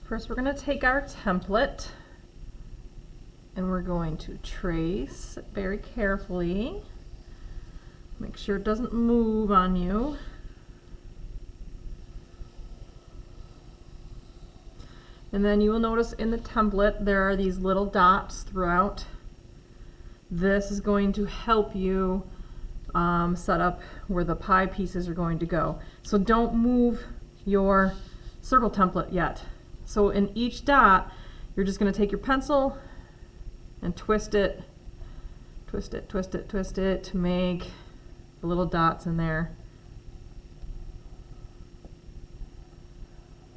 First, we're going to take our template and we're going to trace very carefully. Make sure it doesn't move on you. And then you will notice in the template there are these little dots throughout. This is going to help you set up where the pie pieces are going to go. So don't move your circle template yet. So in each dot, you're just going to take your pencil and twist it, twist it, twist it, twist it to make the little dots in there.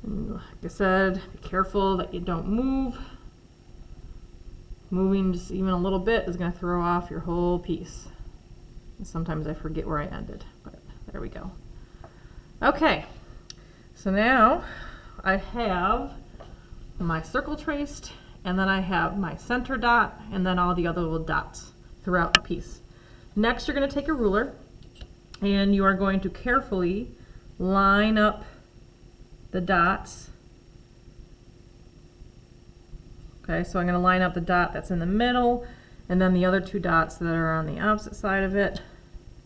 And like I said, be careful that you don't move. Moving just even a little bit is going to throw off your whole piece. And sometimes I forget where I ended, but there we go. Okay, so now I have my circle traced, and then I have my center dot, and then all the other little dots throughout the piece. Next, you're going to take a ruler, and you are going to carefully line up the dots. Okay, so I'm going to line up the dot that's in the middle, and then the other two dots that are on the opposite side of it,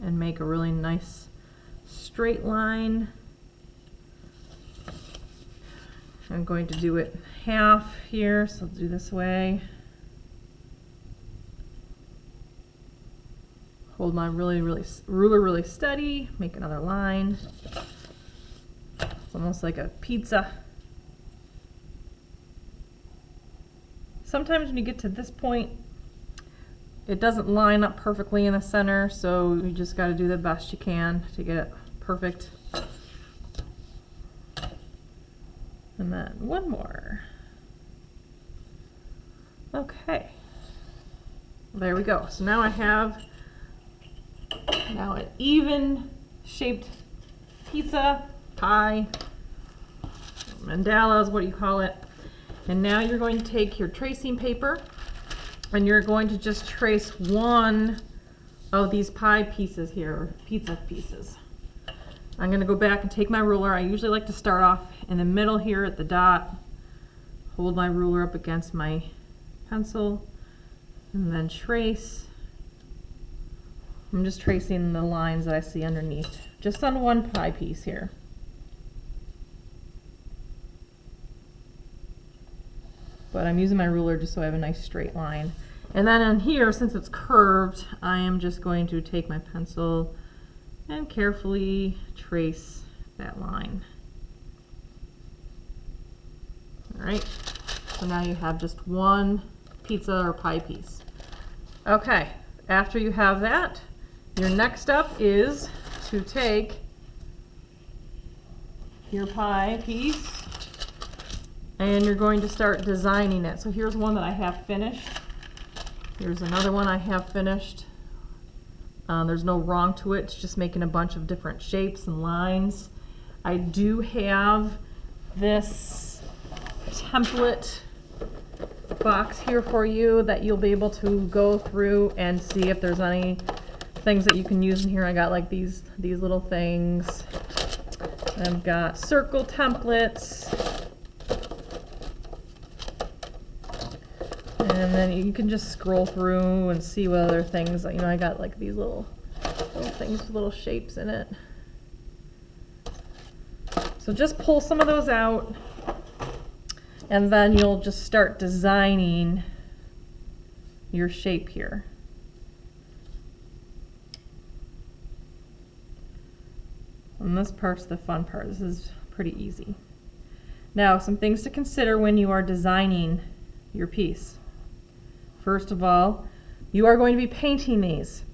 and make a really nice straight line. I'm going to do it half here, so I'll do this way. Hold my ruler really steady, make another line. It's almost like a pizza. Sometimes when you get to this point, it doesn't line up perfectly in the center, so you just got to do the best you can to get it perfect. And then one more. Okay, there we go. So now I have an even shaped pizza pie. Mandala is what you call it. And now you're going to take your tracing paper and you're going to just trace one of these pie pieces here, pizza pieces. I'm going to go back and take my ruler. I usually like to start off in the middle here at the dot, hold my ruler up against my pencil, and then trace. I'm just tracing the lines that I see underneath, just on one pie piece here. But I'm using my ruler just so I have a nice straight line. And then in here, since it's curved, I am just going to take my pencil and carefully trace that line. All right, so now you have just one pizza or pie piece. Okay, after you have that, your next step is to take your pie piece and you're going to start designing it. So here's one that I have finished. Here's another one I have finished. There's no wrong to it, it's just making a bunch of different shapes and lines. I do have this template box here for you that you'll be able to go through and see if there's any things that you can use in here. I got like these little things. I've got circle templates. And then you can just scroll through and see what other things, you know, I got like these little things with little shapes in it. So just pull some of those out and then you'll just start designing your shape here. And this part's the fun part. This is pretty easy. Now, some things to consider when you are designing your piece. First of all, you are going to be painting these.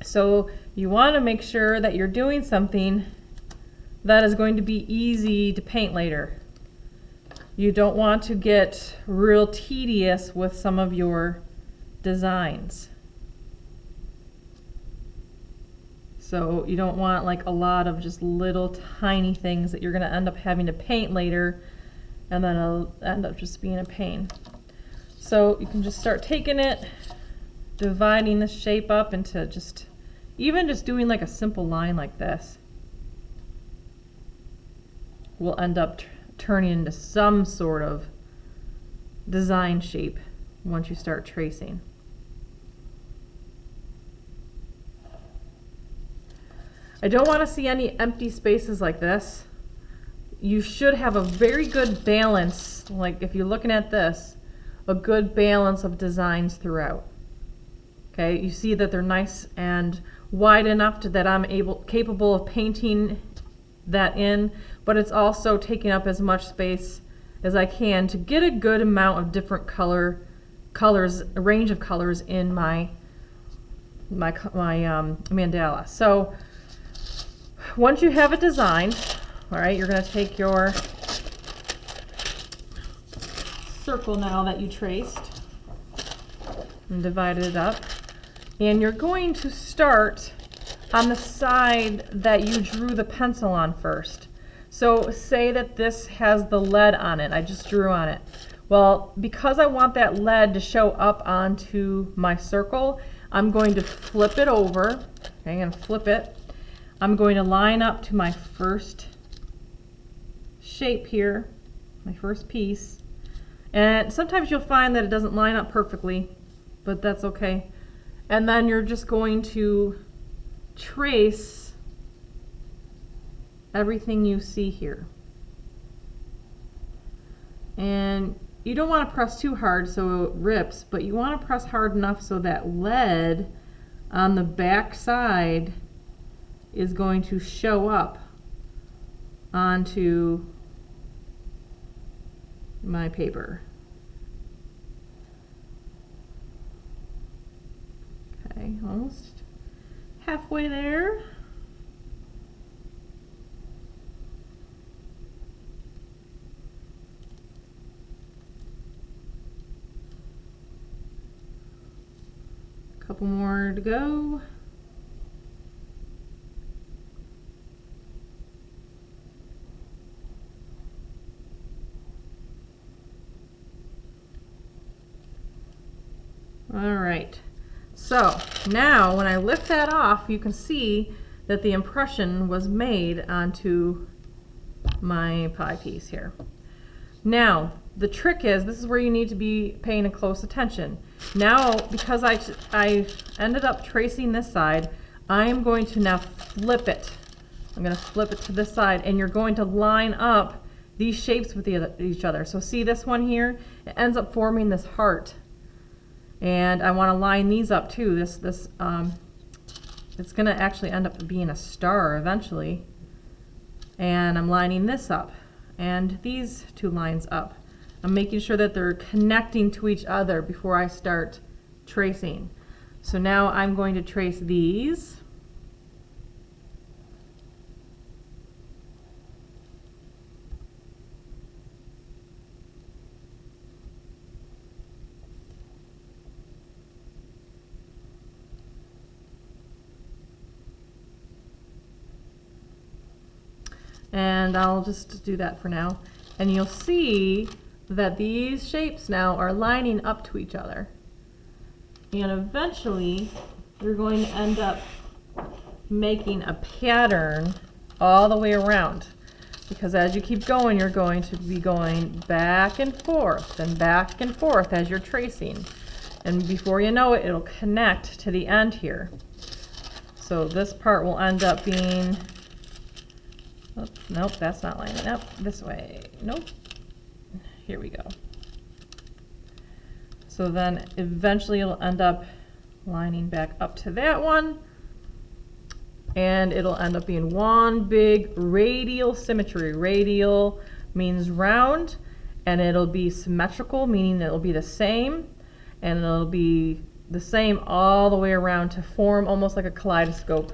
So you want to make sure that you're doing something that is going to be easy to paint later. You don't want to get real tedious with some of your designs. So you don't want like a lot of just little tiny things that you're going to end up having to paint later and then it'll end up just being a pain. So you can just start taking it, dividing the shape up into even just doing like a simple line like this will end up turning into some sort of design shape once you start tracing. I don't want to see any empty spaces like this. You should have a very good balance, like if you're looking at this, a good balance of designs throughout. Okay, you see that they're nice and wide enough that I'm capable of painting that in, but it's also taking up as much space as I can to get a good amount of different colors, a range of colors in my mandala. So once you have it designed, all right, you're going to take your circle now that you traced and divided it up, and you're going to start on the side that you drew the pencil on first. So say that this has the lead on it. I just drew on it. Well, because I want that lead to show up onto my circle, I'm going to flip it over. Okay, I'm going to flip it. I'm going to line up to my first shape here, my first piece. And sometimes you'll find that it doesn't line up perfectly, but that's okay. And then you're just going to trace everything you see here. And you don't want to press too hard so it rips, but you want to press hard enough so that lead on the back side is going to show up onto my paper. Okay, almost halfway there. Couple more to go. All right, so now when I lift that off, you can see that the impression was made onto my pie piece here. Now, the trick is, this is where you need to be paying close attention. Now, because I ended up tracing this side, I am going to now flip it. I'm going to flip it to this side, and you're going to line up these shapes with each other. So see this one here? It ends up forming this heart. And I want to line these up too. It's going to actually end up being a star eventually. And I'm lining this up and these two lines up. I'm making sure that they're connecting to each other before I start tracing. So now I'm going to trace these. And I'll just do that for now. And you'll see that these shapes now are lining up to each other. And eventually, you're going to end up making a pattern all the way around. Because as you keep going, you're going to be going back and forth as you're tracing. And before you know it, it'll connect to the end here. So this part will end up being, oops, nope, that's not lining up. This way, nope. Here we go. So then eventually it'll end up lining back up to that one, and it'll end up being one big radial symmetry. Radial means round, and it'll be symmetrical, meaning it'll be the same, and it'll be the same all the way around to form almost like a kaleidoscope,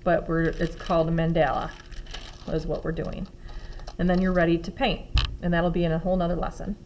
but it's called a mandala is what we're doing. And then you're ready to paint, and that'll be in a whole nother lesson.